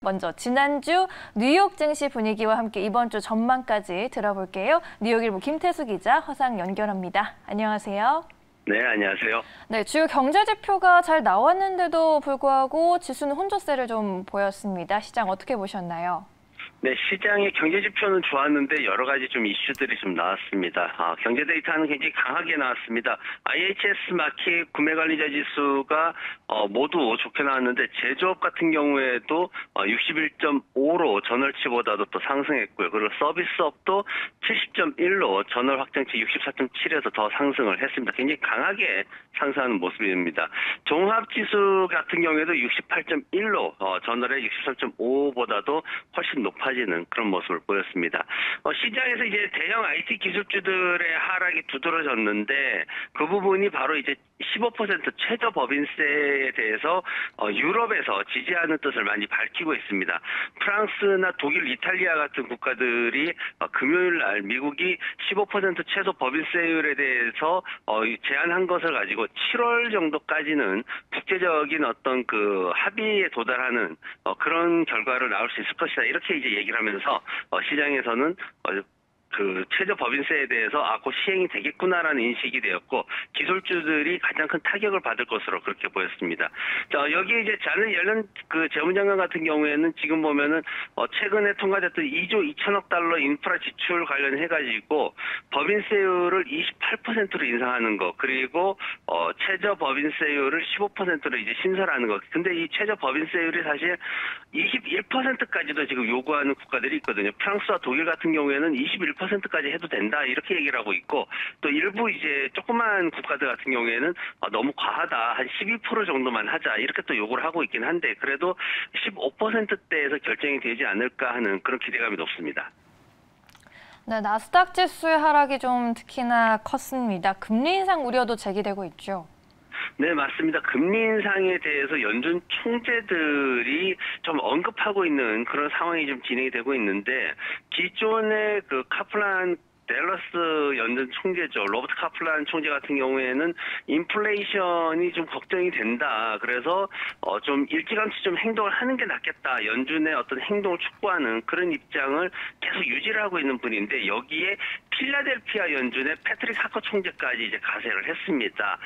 먼저 지난주 뉴욕 증시 분위기와 함께 이번 주 전망까지 들어볼게요. 뉴욕일보 김태수 기자, 화상 연결합니다. 안녕하세요. 네, 안녕하세요. 네, 주요 경제 지표가 잘 나왔는데도 불구하고 지수는 혼조세를 좀 보였습니다. 시장 어떻게 보셨나요? 네, 시장의 경제 지표는 좋았는데 여러 가지 좀 이슈들이 좀 나왔습니다. 경제 데이터는 굉장히 강하게 나왔습니다. IHS 마켓 구매관리자 지수가 모두 좋게 나왔는데 제조업 같은 경우에도 61.5로 전월치보다도 또 상승했고요. 그리고 서비스업도 70.1로 전월 확정치 64.7에서 더 상승을 했습니다. 굉장히 강하게 상승하는 모습입니다. 종합지수 같은 경우에도 68.1로 전월의 63.5보다도 훨씬 높아지는 그런 모습을 보였습니다. 시장에서 이제 대형 IT 기술주들의 하락이 두드러졌는데 그 부분이 바로 이제 15% 최저 법인세에 대해서 유럽에서 지지하는 뜻을 많이 밝히고 있습니다. 프랑스나 독일, 이탈리아 같은 국가들이 금요일 날 미국이 15% 최소 법인세율에 대해서 제한한 것을 가지고 7월 정도까지는 국제적인 어떤 그 합의에 도달하는 그런 결과를 나올 수 있을 것이다. 이렇게 이제 얘기를 하면서 시장에서는 그 최저 법인세에 대해서 곧 시행이 되겠구나라는 인식이 되었고 기술주들이 가장 큰 타격을 받을 것으로 그렇게 보였습니다. 여기 이제 자넷 옐런 그 재무장관 같은 경우에는 지금 보면은 최근에 통과됐던 2조 2천억 달러 인프라 지출 관련해 가지고 법인세율을 28%로 인상하는 거 그리고 최저 법인세율을 15%로 이제 신설하는 거. 근데 이 최저 법인세율이 사실 21%까지도 지금 요구하는 국가들이 있거든요. 프랑스와 독일 같은 경우에는 21%까지 해도 된다 이렇게 얘기를 하고 있고 또 일부 이제 조그만 국가들 같은 경우에는 너무 과하다 한 12% 정도만 하자 이렇게 또 요구를 하고 있긴 한데 그래도 15%대에서 결정이 되지 않을까 하는 그런 기대감이 높습니다. 네, 나스닥 지수의 하락이 좀 특히나 컸습니다. 금리 인상 우려도 제기되고 있죠. 네, 맞습니다. 금리 인상에 대해서 연준 총재들이 좀 언급하고 있는 그런 상황이 좀 진행이 되고 있는데 기존의 그 카플란 댈러스 연준 총재죠. 로버트 카플란 총재 같은 경우에는 인플레이션이 좀 걱정이 된다. 그래서 좀 일찌감치 좀 행동을 하는 게 낫겠다. 연준의 어떤 행동을 촉구하는 그런 입장을 계속 유지를 하고 있는 분인데 여기에 필라델피아 연준의 패트릭 하커 총재까지 이제 가세를 했습니다.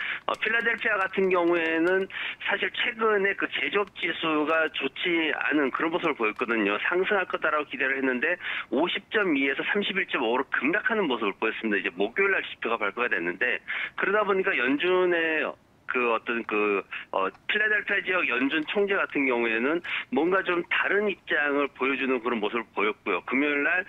필라델피아 같은 경우에는 사실 최근에 그 제조업 지수가 좋지 않은 그런 모습을 보였거든요. 상승할 거다라고 기대를 했는데 50.2에서 31.5로 급락하는 모습을 보였습니다. 이제 목요일 날 지표가 발표가 됐는데 그러다 보니까 연준의 그 어떤 필라델피아 지역 연준 총재 같은 경우에는 뭔가 좀 다른 입장을 보여주는 그런 모습을 보였고요. 금요일 날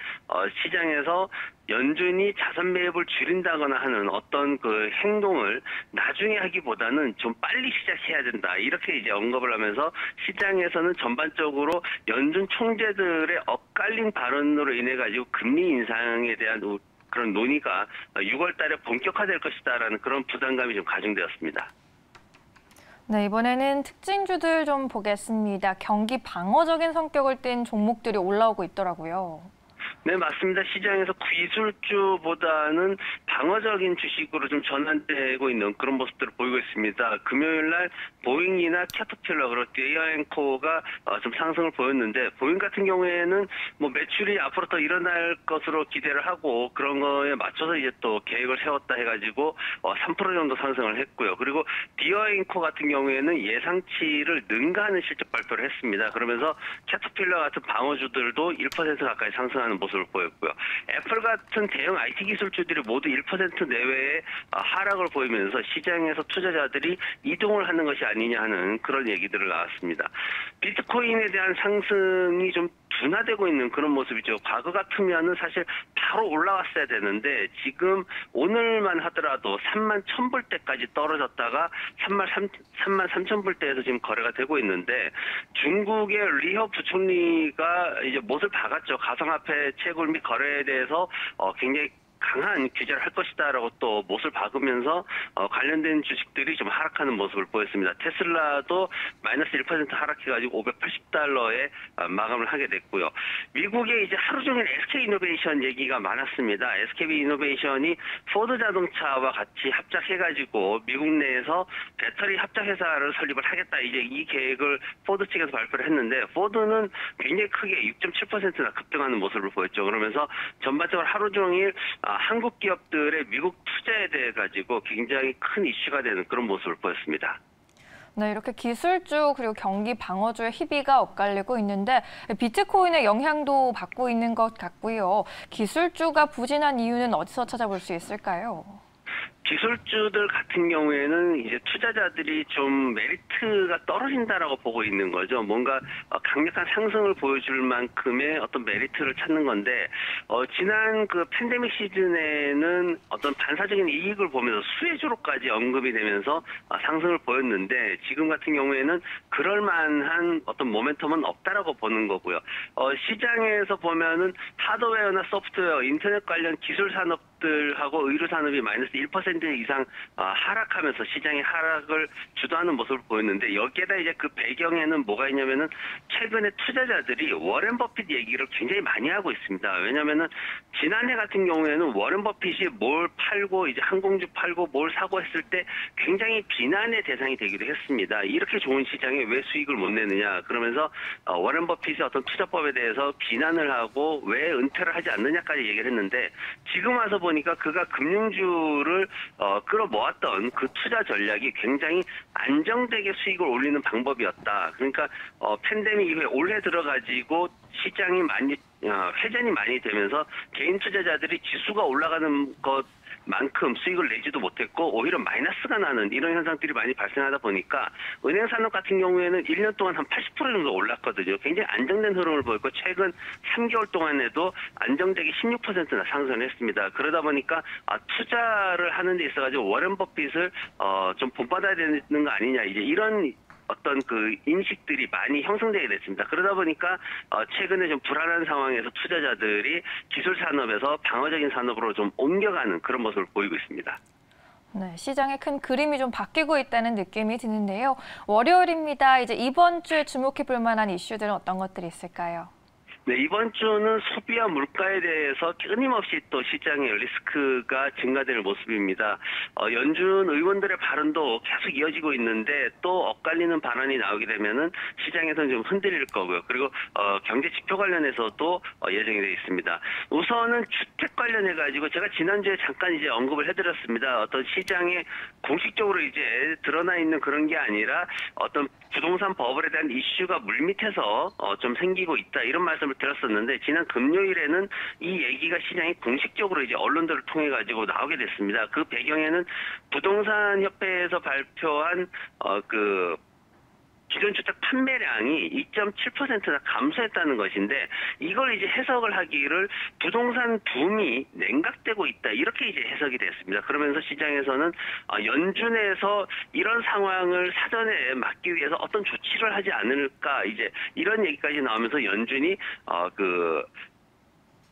시장에서 연준이 자산 매입을 줄인다거나 하는 어떤 그 행동을 나중에 하기보다는 좀 빨리 시작해야 된다. 이렇게 이제 언급을 하면서 시장에서는 전반적으로 연준 총재들의 엇갈린 발언으로 인해 가지고 금리 인상에 대한 그런 논의가 6월 달에 본격화될 것이다라는 그런 부담감이 좀 가중되었습니다. 네, 이번에는 특징주들 좀 보겠습니다. 경기 방어적인 성격을 띤 종목들이 올라오고 있더라고요. 네, 맞습니다. 시장에서 기술주보다는 방어적인 주식으로 좀 전환되고 있는 그런 모습들을 보이고 있습니다. 금요일 날 보잉이나 캐터필러 그리고 디어앤코가 좀 상승을 보였는데 보잉 같은 경우에는 뭐 매출이 앞으로 더 일어날 것으로 기대를 하고 그런 거에 맞춰서 이제 또 계획을 세웠다 해가지고 3% 정도 상승을 했고요. 그리고 디어앤코 같은 경우에는 예상치를 능가하는 실적 발표를 했습니다. 그러면서 캐터필러 같은 방어주들도 1% 가까이 상승하는 모습을 보였고요. 애플 같은 대형 IT 기술주들이 모두 1% 내외의 하락을 보이면서 시장에서 투자자들이 이동을 하는 것이 아니냐 하는 그런 얘기들을 나왔습니다. 비트코인에 대한 상승이 좀 둔화되고 있는 그런 모습이죠. 과거 같으면은 사실 바로 올라왔어야 되는데 지금 오늘만 하더라도 31,000불대까지 떨어졌다가 33,000불대에서 지금 거래가 되고 있는데 중국의 리허 부총리가 이제 못을 박았죠. 가상화폐 채굴 및 거래에 대해서 굉장히 강한 규제를 할 것이다라고 또 못을 박으면서 관련된 주식들이 좀 하락하는 모습을 보였습니다. 테슬라도 마이너스 1% 하락해가지고 580달러에 마감을 하게 됐고요. 미국에 이제 하루 종일 SK 이노베이션 얘기가 많았습니다. SK 이노베이션이 포드 자동차와 같이 합작해가지고 미국 내에서 배터리 합작 회사를 설립을 하겠다. 이제 이 계획을 포드 측에서 발표를 했는데 포드는 굉장히 크게 6.7%나 급등하는 모습을 보였죠. 그러면서 전반적으로 하루 종일 한국 기업들의 미국 투자에 대해 가지고 굉장히 큰 이슈가 되는 그런 모습을 보였습니다. 네, 이렇게 기술주 그리고 경기 방어주의 희비가 엇갈리고 있는데 비트코인의 영향도 받고 있는 것 같고요. 기술주가 부진한 이유는 어디서 찾아볼 수 있을까요? 기술주들 같은 경우에는 이제 투자자들이 좀 메리트가 떨어진다라고 보고 있는 거죠. 뭔가 강력한 상승을 보여줄 만큼의 어떤 메리트를 찾는 건데, 지난 그 팬데믹 시즌에는 어떤 반사적인 이익을 보면서 수혜주로까지 언급이 되면서 상승을 보였는데, 지금 같은 경우에는 그럴 만한 어떤 모멘텀은 없다라고 보는 거고요. 시장에서 보면은 하드웨어나 소프트웨어, 인터넷 관련 기술 산업들하고 의료 산업이 마이너스 1% 이상 하락하면서 시장의 하락을 주도하는 모습을 보였는데, 여기에다 이제 그 배경에는 뭐가 있냐면은 최근에 투자자들이 워렌 버핏 얘기를 굉장히 많이 하고 있습니다. 왜냐면은 지난해 같은 경우에는 워렌 버핏이 뭘 팔고 이제 항공주 팔고 뭘 사고 했을 때 굉장히 비난의 대상이 되기도 했습니다. 이렇게 좋은 시장에 왜 수익을 못 내느냐, 그러면서 워렌 버핏의 어떤 투자법에 대해서 비난을 하고 왜 은퇴를 하지 않느냐까지 얘기를 했는데, 지금 와서 보니까 그가 금융주를 끌어모았던 그 투자 전략이 굉장히 안정되게 수익을 올리는 방법이었다. 그러니까 팬데믹 이후에 올해 들어가지고 시장이 많이 회전이 많이 되면서 개인 투자자들이 지수가 올라가는 것만큼 수익을 내지도 못했고 오히려 마이너스가 나는 이런 현상들이 많이 발생하다 보니까 은행 산업 같은 경우에는 1년 동안 한 80% 정도 올랐거든요. 굉장히 안정된 흐름을 보였고 최근 3개월 동안에도 안정되게 16%나 상승을 했습니다. 그러다 보니까 투자를 하는 데 있어가지고 워렌 버핏을 좀 본받아야 되는 거 아니냐, 이제 이런 어떤 그 인식들이 많이 형성되게 됐습니다. 그러다 보니까 최근에 좀 불안한 상황에서 투자자들이 기술 산업에서 방어적인 산업으로 좀 옮겨가는 그런 모습을 보이고 있습니다. 네, 시장의 큰 그림이 좀 바뀌고 있다는 느낌이 드는데요. 월요일입니다. 이제 이번 주에 주목해 볼 만한 이슈들은 어떤 것들이 있을까요? 네, 이번 주는 소비와 물가에 대해서 끊임없이 또 시장의 리스크가 증가될 모습입니다. 연준 의원들의 발언도 계속 이어지고 있는데 또 엇갈리는 발언이 나오게 되면은 시장에서는 좀 흔들릴 거고요. 그리고 경제 지표 관련해서도 예정이 되어 있습니다. 우선은 주택 관련해 가지고 제가 지난주에 잠깐 이제 언급을 해드렸습니다. 어떤 시장에 공식적으로 이제 드러나 있는 그런 게 아니라 어떤 부동산 버블에 대한 이슈가 물밑에서 좀 생기고 있다, 이런 말씀을 드렸었는데, 지난 금요일에는 이 얘기가 시장이 공식적으로 이제 언론들을 통해 가지고 나오게 됐습니다. 그 배경에는 부동산 협회에서 발표한 기존 주택 판매량이 2.7%나 감소했다는 것인데, 이걸 이제 해석을 하기를 부동산 붐이 냉각되고 있다, 이렇게 이제 해석이 됐습니다. 그러면서 시장에서는 연준에서 이런 상황을 사전에 막기 위해서 어떤 조치를 하지 않을까, 이제 이런 얘기까지 나오면서 연준이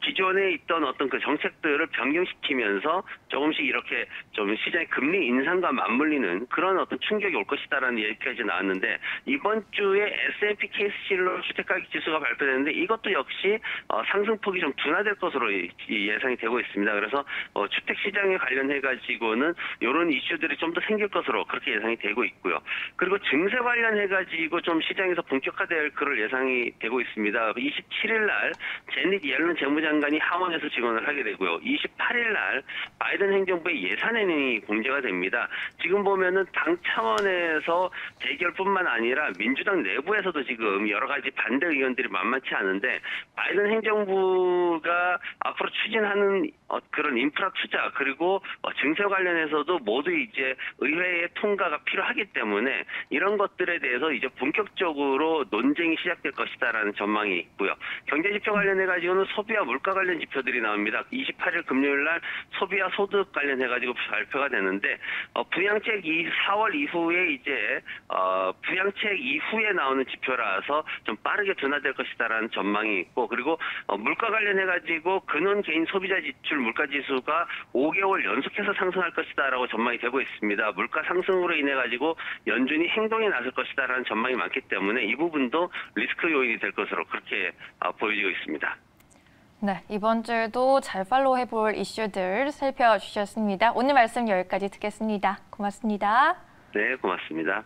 기존에 있던 어떤 그 정책들을 변경시키면서 조금씩 이렇게 좀 시장의 금리 인상과 맞물리는 그런 어떤 충격이 올 것이다라는 얘기까지 나왔는데, 이번 주에 S&P 케이스실로 주택가격 지수가 발표됐는데 이것도 역시 상승폭이 좀 둔화될 것으로 예상이 되고 있습니다. 그래서 주택 시장에 관련해 가지고는 이런 이슈들이 좀 더 생길 것으로 그렇게 예상이 되고 있고요. 그리고 증세 관련해 가지고 좀 시장에서 본격화될 그럴 예상이 되고 있습니다. 27일 날 제닛 옐런 재무장관이 하원에서 증언을 하게 되고요. 28일 날 바이든 행정부의 예산안이 공개가 됩니다. 지금 보면은 당 차원에서 대결뿐만 아니라 민주당 내부에서도 지금 여러 가지 반대 의견들이 만만치 않은데, 바이든 행정부가 앞으로 추진하는 그런 인프라 투자 그리고 증세 관련해서도 모두 이제 의회의 통과가 필요하기 때문에 이런 것들에 대해서 이제 본격적으로 논쟁이 시작될 것이다라는 전망이 있고요. 경제 지표 관련해 가지고는 소비와 물가 물가 관련 지표들이 나옵니다. 28일 금요일 날 소비와 소득 관련해가지고 발표가 되는데 부양책 4월 이후에 이제 부양책 이후에 나오는 지표라서 좀 빠르게 둔화될 것이다라는 전망이 있고 그리고 물가 관련해가지고 근원 개인 소비자 지출 물가 지수가 5개월 연속해서 상승할 것이다라고 전망이 되고 있습니다. 물가 상승으로 인해 가지고 연준이 행동에 나설 것이다라는 전망이 많기 때문에 이 부분도 리스크 요인이 될 것으로 그렇게 보여지고 있습니다. 네, 이번 주에도 잘 팔로우해볼 이슈들 살펴주셨습니다. 오늘 말씀 여기까지 듣겠습니다. 고맙습니다. 네, 고맙습니다.